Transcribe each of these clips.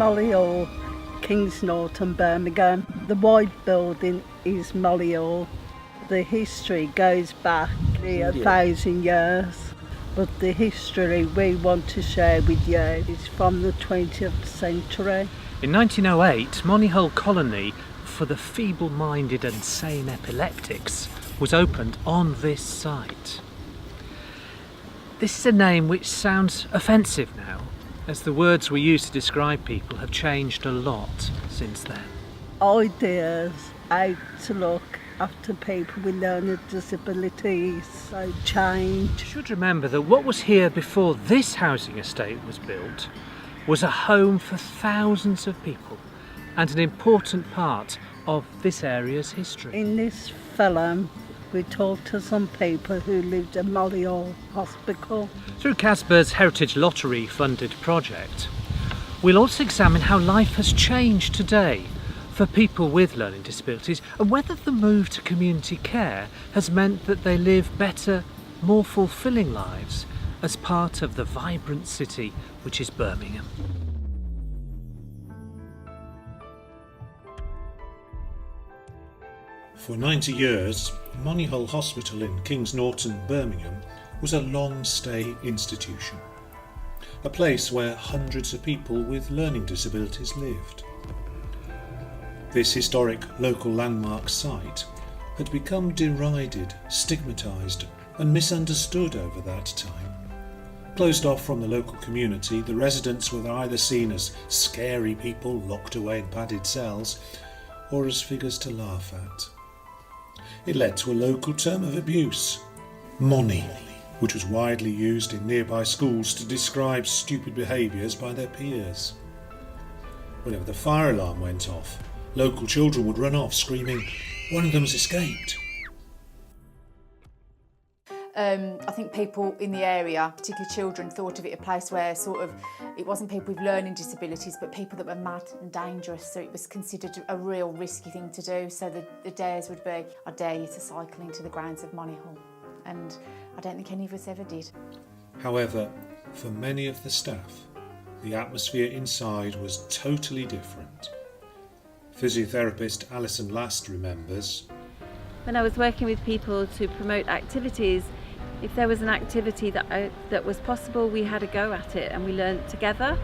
Monyhull, Kings Norton, Birmingham. The white building is Monyhull. The history goes back 1,000 years, but the history we want to share with you is from the 20th century. In 1908, Monyhull Colony for the feeble-minded and sane epileptics was opened on this site. This is a name which sounds offensive now, as the words we use to describe people have changed a lot since then. Ideas how to look after people with learning disabilities so change. You should remember that what was here before this housing estate was built was a home for thousands of people and an important part of this area's history. In this film, we talk to some people who lived at Monyhull Hospital. Through CASBA's Heritage Lottery funded project, we'll also examine how life has changed today for people with learning disabilities and whether the move to community care has meant that they live better, more fulfilling lives as part of the vibrant city which is Birmingham. For 90 years, Monyhull Hospital in Kings Norton, Birmingham was a long-stay institution, a place where hundreds of people with learning disabilities lived. This historic local landmark site had become derided, stigmatised and misunderstood over that time. Closed off from the local community, the residents were either seen as scary people locked away in padded cells or as figures to laugh at. It led to a local term of abuse, Monny, which was widely used in nearby schools to describe stupid behaviours by their peers. Whenever the fire alarm went off, local children would run off screaming, "One of them's escaped." I think people in the area, particularly children, thought of it a place where it wasn't people with learning disabilities but people that were mad and dangerous, so it was considered a real risky thing to do. So the dares would be, I dare you to cycle into the grounds of Monyhull, and I don't think any of us ever did. However, for many of the staff, the atmosphere inside was totally different. Physiotherapist Alison Last remembers, when I was working with people to promote activities, if there was an activity that was possible, we had a go at it and we learnt together.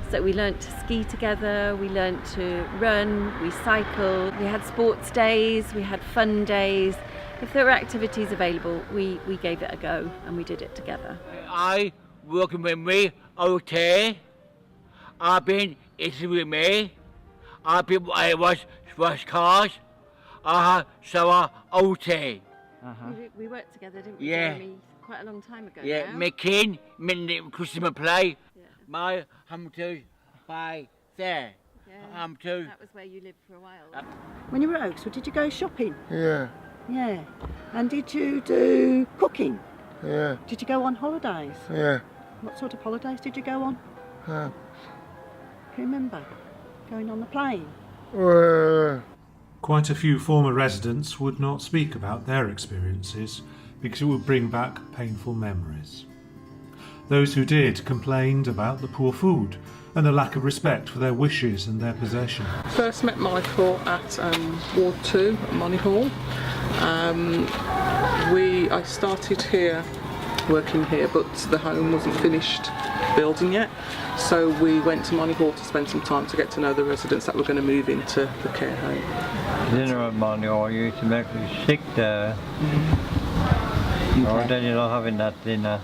So we learnt to ski together, we learnt to run, we cycled, we had sports days, we had fun days. If there were activities available, we gave it a go and we did it together. I working with me, okay. I've been eating with me. I've been wash cars. OT. We worked together, didn't we, Yeah. Jeremy? Quite a long time ago Yeah, now. making customer play. Yeah. My to by there. Yeah. To. That was where you lived for a while. When you were at Oxford, did you go shopping? Yeah, Yeah. And did you do cooking? yeah, Did you go on holidays? yeah. What sort of holidays did you go on? Uh, Can you remember? Going on the plane? Quite a few former residents would not speak about their experiences because it would bring back painful memories. Those who did complained about the poor food and the lack of respect for their wishes and their possessions. First met Michael at Ward 2 at Monyhull. I started here, working here, but the home wasn't finished building yet. So we went to Monyhull to spend some time to get to know the residents that were going to move into the care home. Dinner at Monyhull used to make me sick there. Oh, then you're not having that dinner.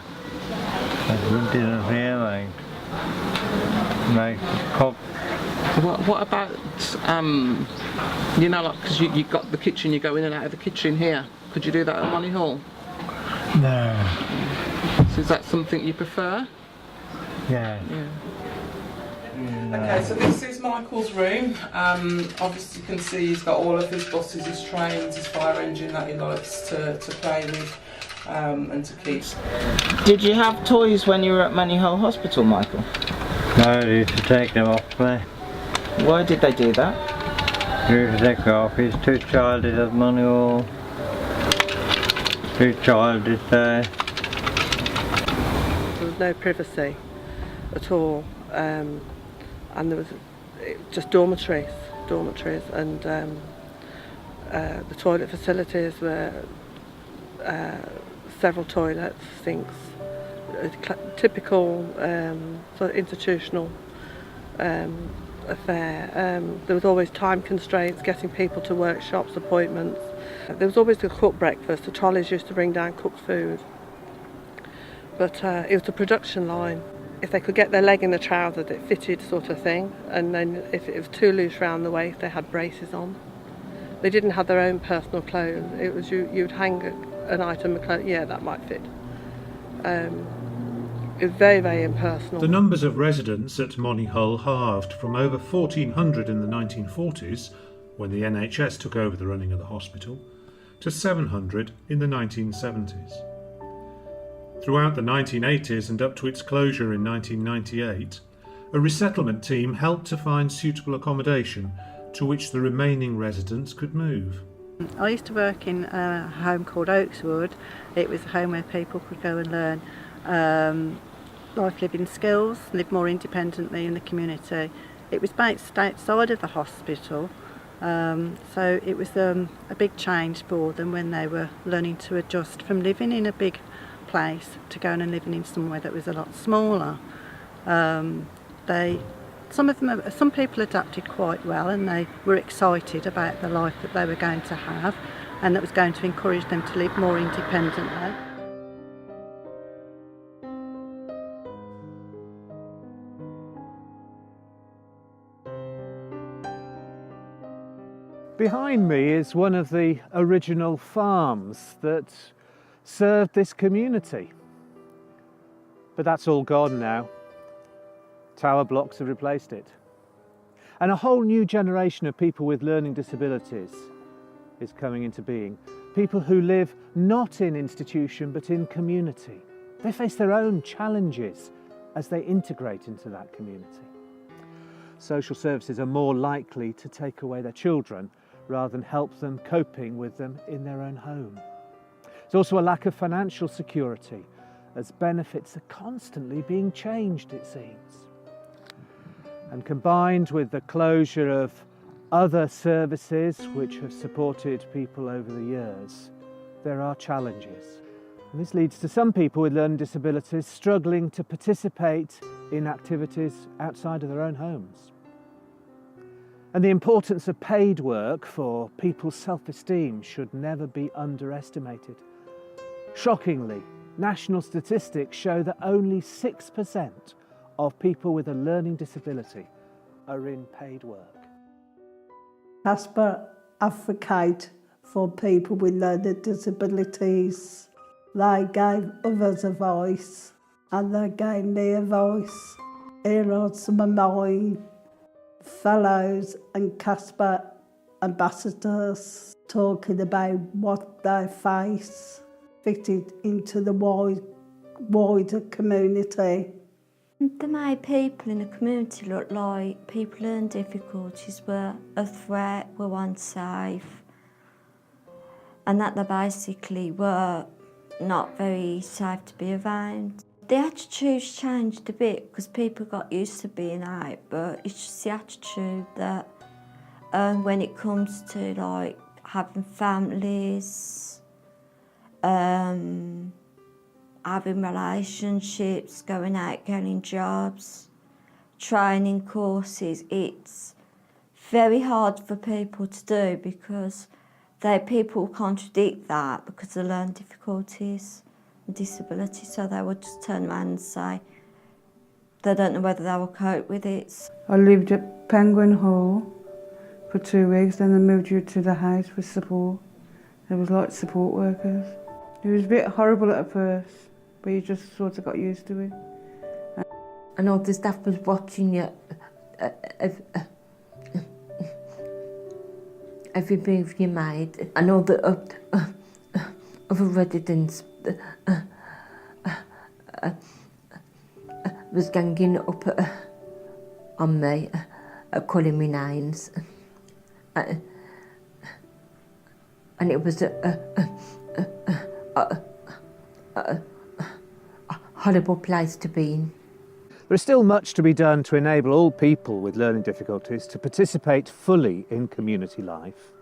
That's good dinner here, mate. Make cook. What about, like, because you got the kitchen, you go in and out of the kitchen here. Could you do that at Monyhull? No. So is that something you prefer? Yeah. Okay, so this is Michael's room. Obviously you can see he's got all of his buses, his trains, his fire engine that he likes to play with and to keep. Did you have toys when you were at Monyhull Hospital, Michael? No, they used to take them off me. Why did they do that? They used to take them off. He's too childish at Monyhull. Too childish there. There was no privacy at all, and there was just dormitories, and the toilet facilities were several toilets, sinks, typical sort of institutional affair. There was always time constraints, getting people to workshops, appointments. There was always a cooked breakfast. The trolleys used to bring down cooked food. But it was a production line. If they could get their leg in the trousers, it fitted, sort of thing. And then if it was too loose round the waist, they had braces on. They didn't have their own personal clothes. It was you'd hang an item of clothes, yeah, that might fit. It was very, very impersonal. The numbers of residents at Monyhull halved from over 1,400 in the 1940s, when the NHS took over the running of the hospital, to 700 in the 1970s. Throughout the 1980s and up to its closure in 1998, a resettlement team helped to find suitable accommodation to which the remaining residents could move. I used to work in a home called Oakswood. It was a home where people could go and learn life living skills, live more independently in the community. It was based outside of the hospital, so it was a big change for them when they were learning to adjust from living in a big place to going and living in somewhere that was a lot smaller. Some people adapted quite well, and they were excited about the life that they were going to have, and that was going to encourage them to live more independently. Behind me is one of the original farms that served this community. But that's all gone now. Tower blocks have replaced it. And a whole new generation of people with learning disabilities is coming into being. People who live not in institution but in community. They face their own challenges as they integrate into that community. Social services are more likely to take away their children rather than help them coping with them in their own home. There's also a lack of financial security, as benefits are constantly being changed, it seems. And combined with the closure of other services which have supported people over the years, there are challenges. And this leads to some people with learning disabilities struggling to participate in activities outside of their own homes. And the importance of paid work for people's self-esteem should never be underestimated. Shockingly, national statistics show that only 6% of people with a learning disability are in paid work. CASBA advocate for people with learning disabilities. They gave others a voice, and they gave me a voice. Here are some of mine. Fellows and CASBA ambassadors talking about what they face, fitted into the wider community. The main people in the community look like people with learning difficulties were a threat, were unsafe, and that they basically were not very safe to be around. The attitude's changed a bit because people got used to being out, but it's just the attitude that when it comes to like having families, having relationships, going out, getting jobs, training courses, it's very hard for people to do because people contradict that because of learning difficulties and disabilities, so they would just turn around and say they don't know whether they will cope with it. I lived at Penguin Hall for 2 weeks, then I moved you to the house with support. There was like support workers. It was a bit horrible at first, but you just sort of got used to it. I know the staff was watching you, every move you made. I know that other residents was ganging up on me, calling me names. And it was a horrible place to be in. There is still much to be done to enable all people with learning difficulties to participate fully in community life.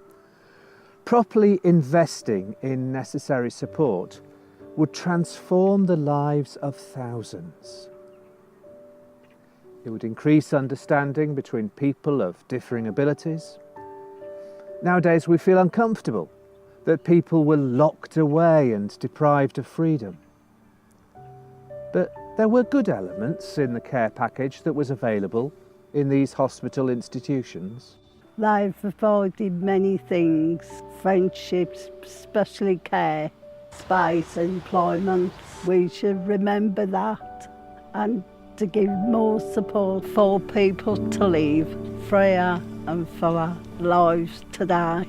Properly investing in necessary support would transform the lives of thousands. It would increase understanding between people of differing abilities. Nowadays we feel uncomfortable that people were locked away and deprived of freedom. But there were good elements in the care package that was available in these hospital institutions. They've provided many things: friendships, especially care, space, employment. We should remember that and to give more support for people to live freer and fuller lives today.